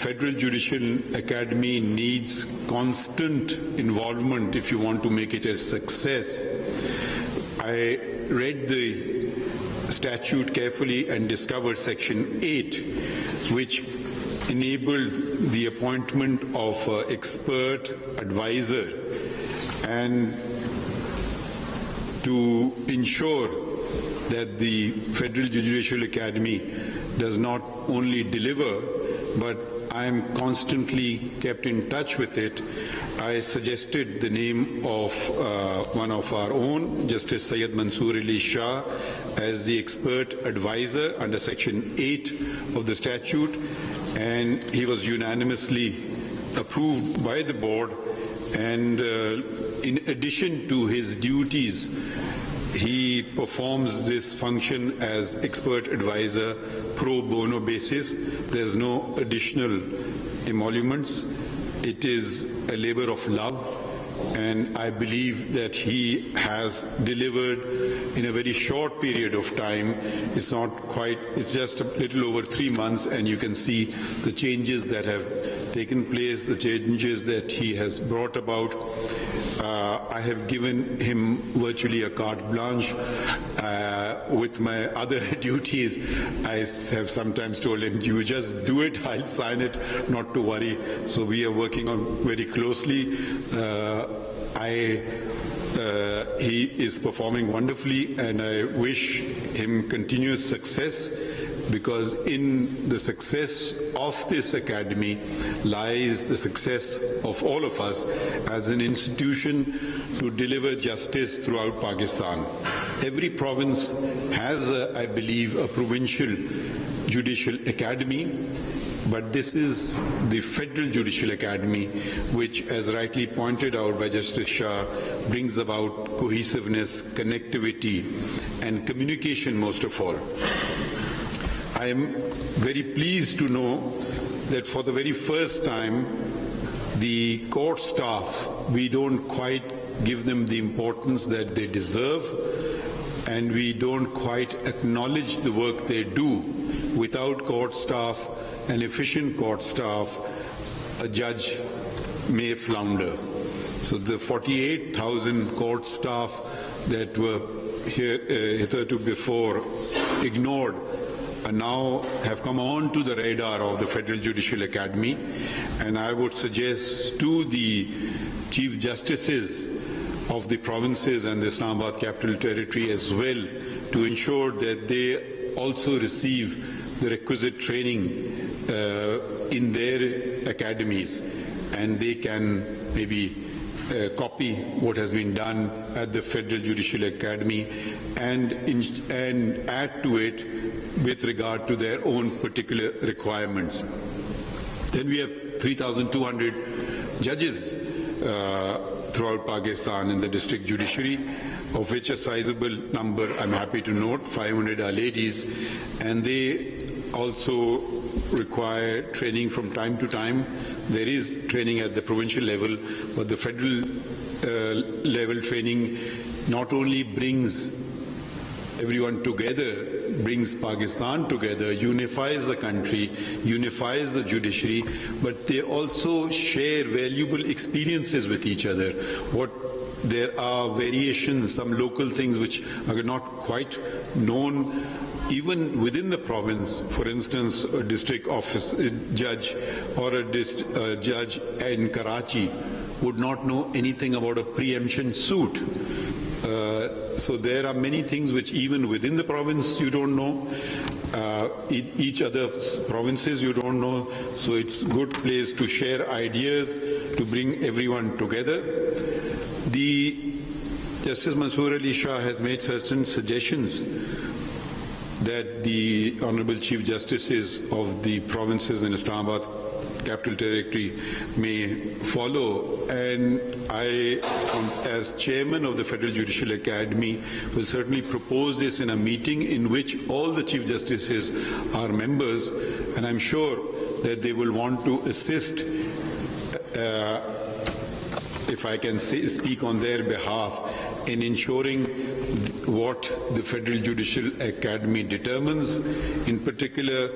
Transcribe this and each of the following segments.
Federal Judicial Academy needs constant involvement if you want to make it a success. I read the statute carefully and discovered Section 8, which enabled the appointment of an expert advisor, and to ensure that the Federal Judicial Academy does not only deliver, but I am constantly kept in touch with it. I suggested the name of one of our own, Justice Syed Mansoor Ali Shah, as the expert advisor under Section 8 of the statute, and he was unanimously approved by the board. And in addition to his duties, he performs this function as expert advisor pro bono basis. There's no additional emoluments. It is a labor of love, and I believe that he has delivered in a very short period of time. It's not quite, it's just a little over 3 months, and you can see the changes that have taken place, the changes that he has brought about. I have given him virtually a carte blanche. With my other duties, I have sometimes told him, you just do it, I'll sign it, not to worry. So we are working on very closely. He is performing wonderfully, and I wish him continuous success, because in the success of this academy lies the success of all of us as an institution to deliver justice throughout Pakistan. Every province has, I believe, a provincial judicial academy, but this is the Federal Judicial Academy, which, as rightly pointed out by Justice Shah, brings about cohesiveness, connectivity, and communication most of all. I am very pleased to know that for the very first time, the court staff, we don't quite give them the importance that they deserve, and we don't quite acknowledge the work they do. Without court staff, an efficient court staff, a judge may flounder. So the 48,000 court staff that were hitherto before ignored now have come on to the radar of the Federal Judicial Academy, and I would suggest to the Chief Justices of the provinces and the Islamabad Capital Territory as well to ensure that they also receive the requisite training in their academies, and they can maybe copy what has been done at the Federal Judicial Academy and add to it with regard to their own particular requirements. Then we have 3,200 judges throughout Pakistan in the district judiciary, of which a sizable number, I'm happy to note, 500 are ladies, and they also require training from time to time. There is training at the provincial level, but the federal level training not only brings everyone together, brings Pakistan together, unifies the country, unifies the judiciary, but they also share valuable experiences with each other. There are variations, some local things which are not quite known even within the province. For instance, a district office judge or a judge in Karachi would not know anything about a preemption suit. So there are many things which even within the province you don't know, each other provinces you don't know, so it's a good place to share ideas, to bring everyone together. Justice Mansoor Ali Shah has made certain suggestions that the Honourable Chief Justices of the provinces in Islamabad Capital Territory may follow, and I, as chairman of the Federal Judicial Academy, will certainly propose this in a meeting in which all the Chief Justices are members, and I'm sure that they will want to assist, if I can speak on their behalf, in ensuring what the Federal Judicial Academy determines, in particular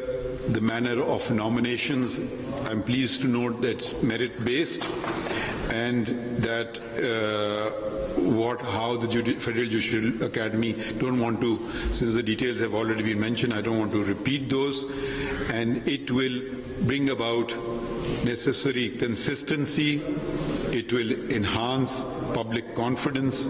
the manner of nominations I'm pleased to note that it's merit-based, and that how the Federal Judicial Academy, don't want to, since the details have already been mentioned, I don't want to repeat those, and it will bring about necessary consistency. It will enhance public confidence.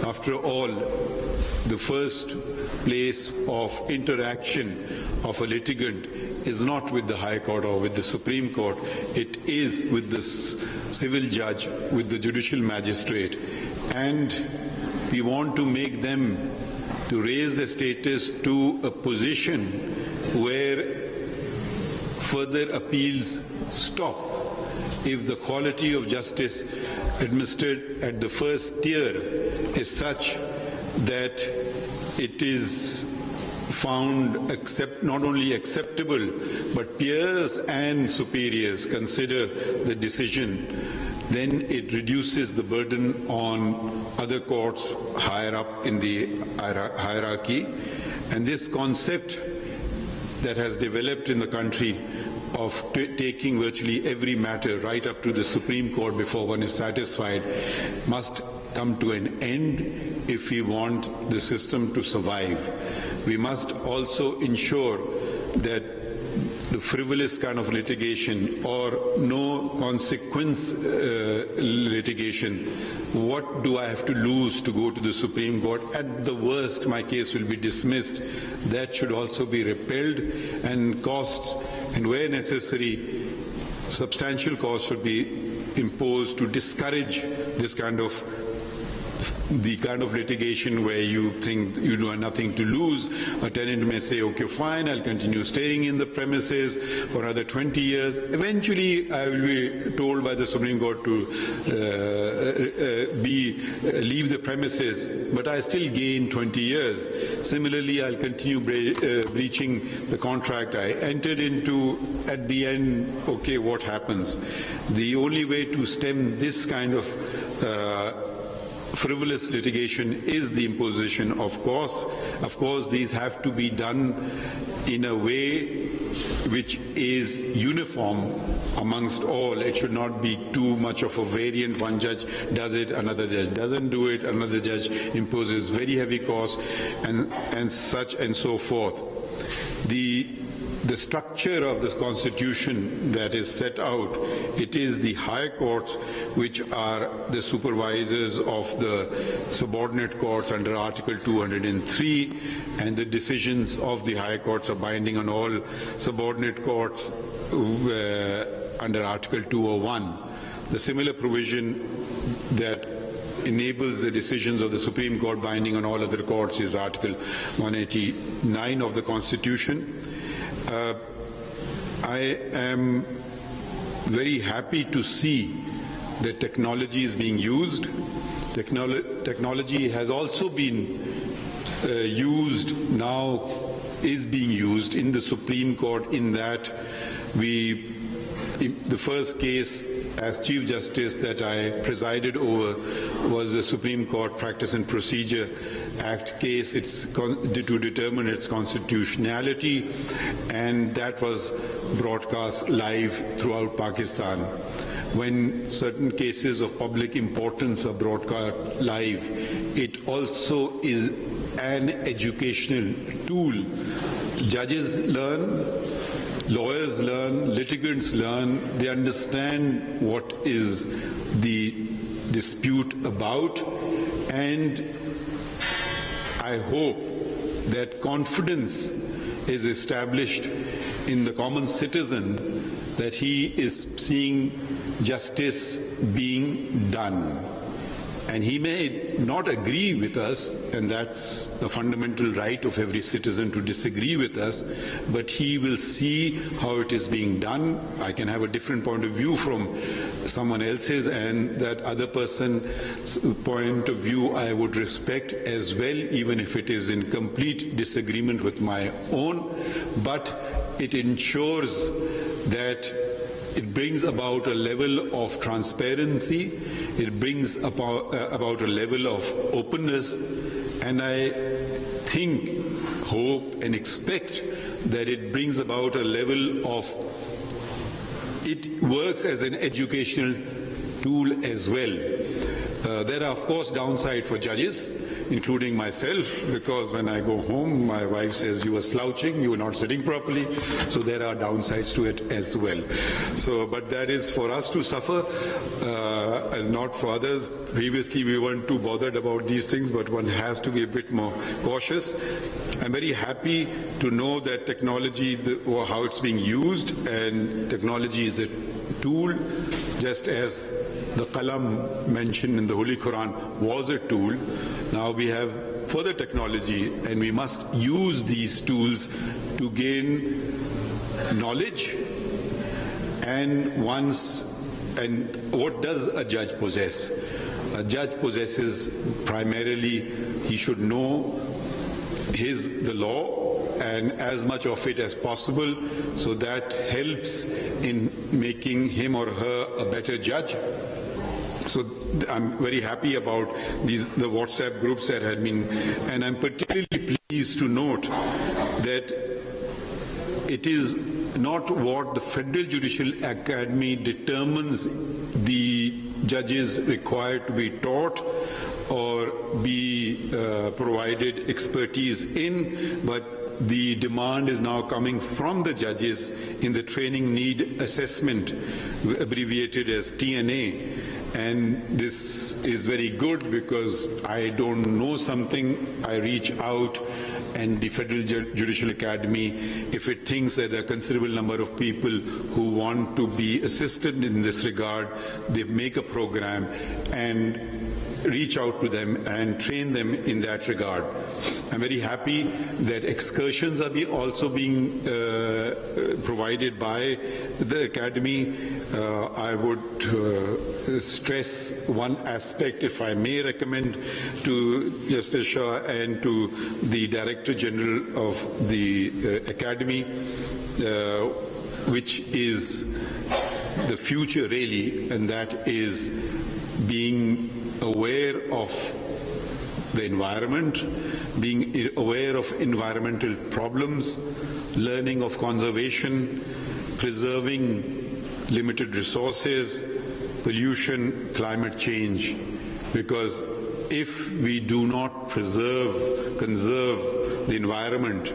After all, the first place of interaction of a litigant is not with the High Court or with the Supreme Court. It is with the civil judge, with the judicial magistrate. And we want to make them to raise the status to a position where further appeals stop. If the quality of justice administered at the first tier is such that it is found not only acceptable, but peers and superiors consider the decision, then it reduces the burden on other courts higher up in the hierarchy. And this concept that has developed in the country of taking virtually every matter right up to the Supreme Court before one is satisfied must come to an end if we want the system to survive. We must also ensure that the frivolous kind of litigation or no consequence litigation, what do I have to lose to go to the Supreme Court? At the worst, my case will be dismissed. That should also be repelled, and costs, and where necessary, substantial costs should be imposed to discourage this kind of litigation where you think you do have nothing to lose. A tenant may say, okay, fine, I'll continue staying in the premises for another 20 years. Eventually, I will be told by the Supreme Court to leave the premises, but I still gain 20 years. Similarly, I'll continue breaching the contract I entered into. At the end, okay, what happens? The only way to stem this kind of frivolous litigation is the imposition of costs. Of course, these have to be done in a way which is uniform amongst all. It should not be too much of a variant. One judge does it, another judge doesn't do it, another judge imposes very heavy costs, and such and so forth. The structure of this constitution that is set out, it is the high courts which are the supervisors of the subordinate courts under Article 203, and the decisions of the high courts are binding on all subordinate courts under Article 201. The similar provision that enables the decisions of the Supreme Court binding on all other courts is Article 189 of the Constitution. I am very happy to see that technology is being used. Technology has also been used, now is being used in the Supreme Court, in that the first case as Chief Justice that I presided over was the Supreme Court Practice and Procedure Act case. It's to determine its constitutionality, and that was broadcast live throughout Pakistan. When certain cases of public importance are broadcast live, it also is an educational tool. Judges learn, lawyers learn, litigants learn, they understand what is the dispute about, and I hope that confidence is established in the common citizen that he is seeing justice being done. And he may not agree with us, and that's the fundamental right of every citizen to disagree with us, but he will see how it is being done. I can have a different point of view from someone else's, and that other person's point of view I would respect as well, even if it is in complete disagreement with my own. But it ensures that it brings about a level of transparency, it brings about a level of openness, and I think, hope and expect that it brings about a level of it works as an educational tool as well. There are, of course, downsides for judges, including myself, because when I go home, my wife says, you were slouching, you were not sitting properly. So there are downsides to it as well. So, but that is for us to suffer and not for others. Previously, we weren't too bothered about these things, but one has to be a bit more cautious. I'm very happy to know that technology, or how it's being used, and technology is a tool, just as the qalam mentioned in the Holy Quran was a tool. Now we have further technology, and we must use these tools to gain knowledge. And what does a judge possess? A judge possesses primarily, he should know the law and as much of it as possible, so that helps in making him or her a better judge. So I'm very happy about the WhatsApp groups that had been, and I'm particularly pleased to note that it is not what the Federal Judicial Academy determines the judges required to be taught or be provided expertise in, but the demand is now coming from the judges in the training need assessment, abbreviated as TNA. And this is very good, because I don't know something, I reach out, and the Federal Judicial Academy, if it thinks that there are a considerable number of people who want to be assisted in this regard, they make a program and reach out to them and train them in that regard. I'm very happy that excursions are also being provided by the Academy. I would stress one aspect, if I may recommend to Justice Shah and to the Director General of the Academy, which is the future really, and that is being aware of the environment, being aware of environmental problems, learning of conservation, preserving limited resources, pollution, climate change. Because if we do not conserve the environment,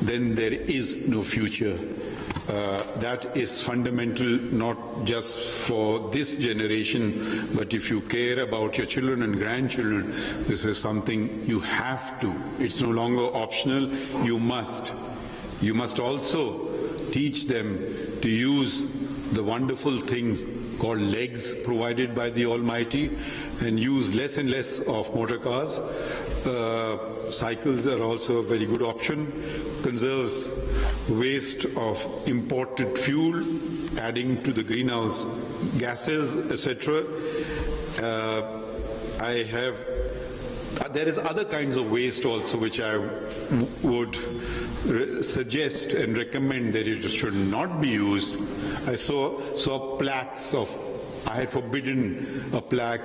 then there is no future. That is fundamental, not just for this generation, but if you care about your children and grandchildren, this is something you have to. It's no longer optional, you must. You must also teach them to use the wonderful things called legs provided by the Almighty, and use less and less of motor cars. Cycles are also a very good option. Conserves waste of imported fuel, adding to the greenhouse gases, etc. There is other kinds of waste also which I would suggest and recommend that it should not be used. I saw plaques of, I had forbidden a plaque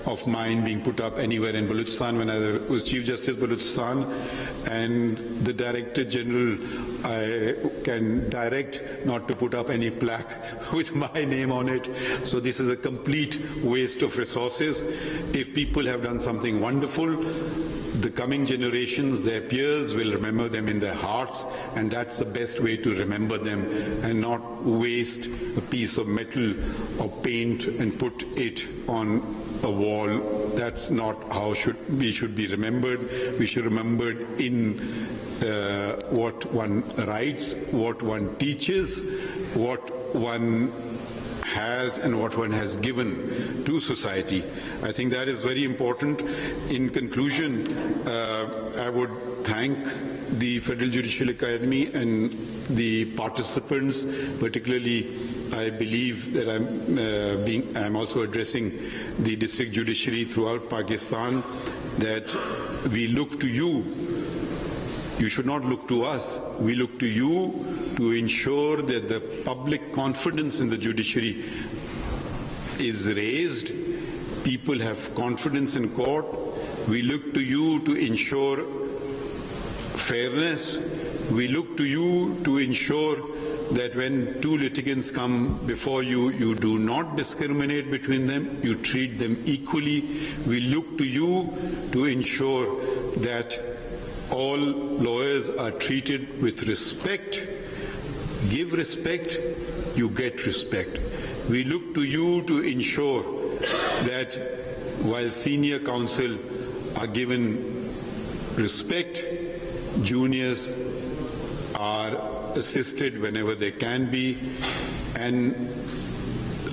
of mine being put up anywhere in Balochistan when I was Chief Justice Balochistan, and the Director General, I can direct not to put up any plaque with my name on it. So this is a complete waste of resources. If people have done something wonderful, the coming generations, their peers, will remember them in their hearts, and that's the best way to remember them, and not waste a piece of metal or paint and put it on a wall. That's not how we should be remembered. We should be remembered in what one writes, what one teaches, what one has and what one has given to society. I think that is very important. In conclusion, I would thank the Federal Judicial Academy and the participants, particularly I believe that I'm also addressing the district judiciary throughout Pakistan, that we look to you. You should not look to us. We look to you to ensure that the public confidence in the judiciary is raised. People have confidence in court. We look to you to ensure fairness. We look to you to ensure that when two litigants come before you, you do not discriminate between them, you treat them equally. We look to you to ensure that all lawyers are treated with respect. Give respect, you get respect. We look to you to ensure that while senior counsel are given respect, juniors are assisted whenever they can be, and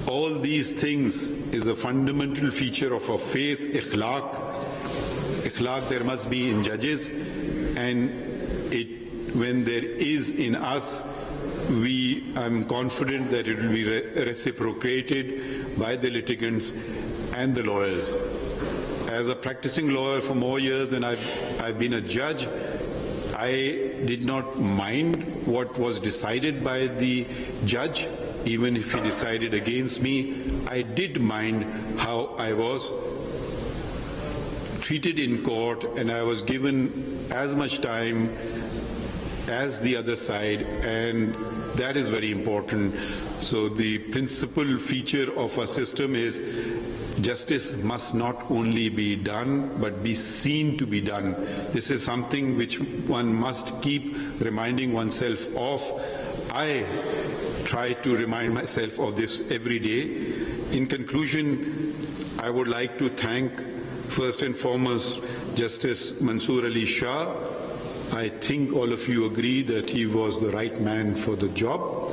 all these things is a fundamental feature of our faith, ikhlaq. Ikhlaq there must be in judges, and when there is in us, I'm confident that it will be reciprocated by the litigants and the lawyers. As a practicing lawyer for more years than I've been a judge, I did not mind what was decided by the judge, even if he decided against me. I did mind how I was treated in court, and I was given as much time as the other side, and that is very important. So the principal feature of our system is justice must not only be done, but be seen to be done. This is something which one must keep reminding oneself of. I try to remind myself of this every day. In conclusion, I would like to thank first and foremost Justice Mansoor Ali Shah. I think all of you agree that he was the right man for the job.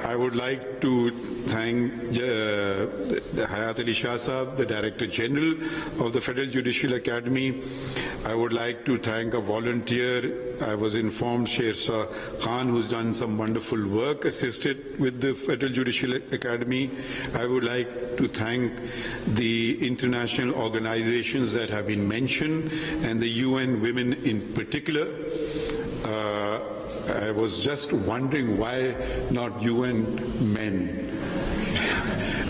I would like to thank Hayat Ali Shah Sahab, the Director General of the Federal Judicial Academy. I would like to thank a volunteer. I was informed, Sher Khan, who's done some wonderful work, assisted with the Federal Judicial Academy. I would like to thank the international organizations that have been mentioned, and the UN Women in particular. I was just wondering why not UN men.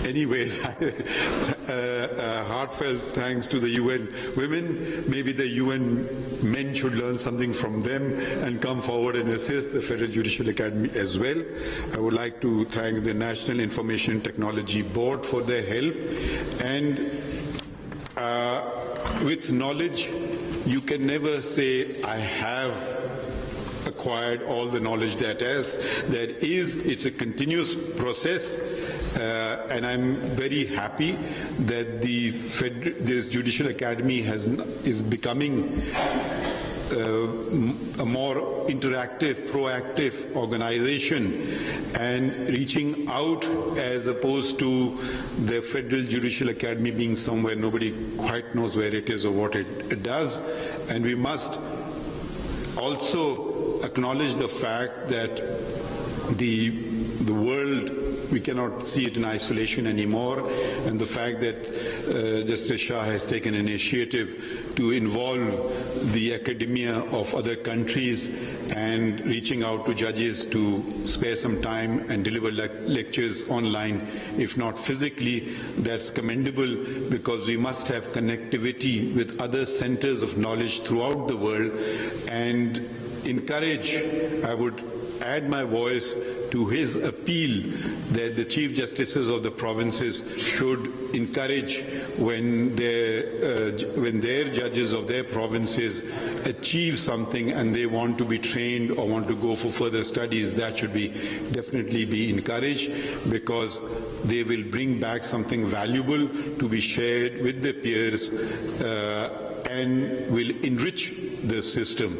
Anyways, heartfelt thanks to the UN women. Maybe the UN men should learn something from them and come forward and assist the Federal Judicial Academy as well. I would like to thank the National Information Technology Board for their help. And with knowledge, you can never say, I have acquired all the knowledge that is. It's a continuous process, and I'm very happy that this Judicial Academy is becoming a more interactive, proactive organization and reaching out, as opposed to the Federal Judicial Academy being somewhere nobody quite knows where it is or what it does. And we must also acknowledge the fact that the world, we cannot see it in isolation anymore, and the fact that Justice Shah has taken an initiative to involve the academia of other countries and reaching out to judges to spare some time and deliver lectures online, if not physically. That's commendable, because we must have connectivity with other centers of knowledge throughout the world, and encourage, I would add my voice to his appeal that the Chief Justices of the provinces should encourage when their judges of their provinces achieve something and they want to be trained or want to go for further studies. That should definitely be encouraged, because they will bring back something valuable to be shared with their peers and will enrich the system.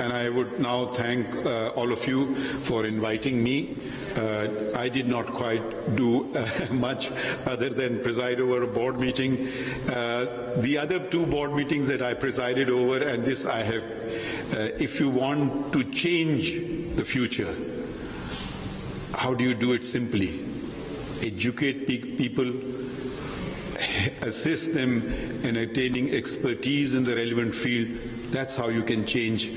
And I would now thank all of you for inviting me. I did not quite do much other than preside over a board meeting. The other two board meetings that I presided over, and this I have, if you want to change the future, how do you do it simply? Educate people, assist them in attaining expertise in the relevant field. That's how you can change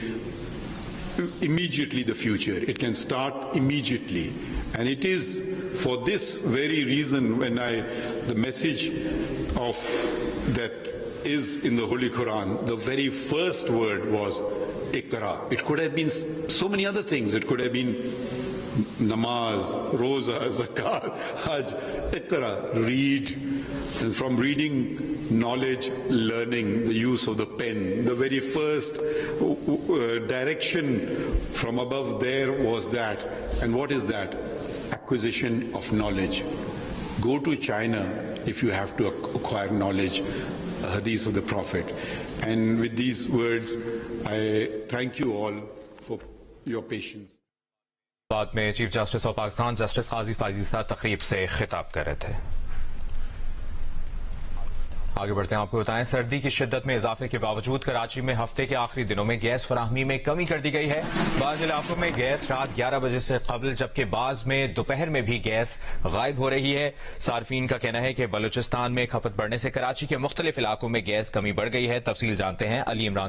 immediately the future. It can start immediately. And it is for this very reason when the message of that is in the Holy Quran, the very first word was Iqra. It could have been so many other things. It could have been namaz, roza, zakat, hajj. Iqra, read. And from reading, knowledge, learning, the use of the pen. The very first direction from above there was that. And what is that? Acquisition of knowledge. Go to China if you have to acquire knowledge, hadith of the Prophet. And with these words, I thank you all for your patience. बाद में chief justice of Pakistan justice Qazi Faez साहब तकरीब से खिताब कर रहे थे। आगे बढ़ते हैं, आपको बताएं सर्दी की शिद्दत में इजाफे के बावजूद कराची में हफ्ते के आखिरी दिनों में गैस फराहमी में कमी कर दी गई है। बाज़ इलाकों में गैस रात 11 बजे से कबल जबकि बाज़ में दोपहर में भी गैस गायब हो रही है। सार्फिन का कहना है कि बलूचिस्तान में खपत बढ़ने से कराची के मुख्तलिफ इलाकों में गैस कमी बढ़ गई है। तफसील जानते हैं अली इमरान।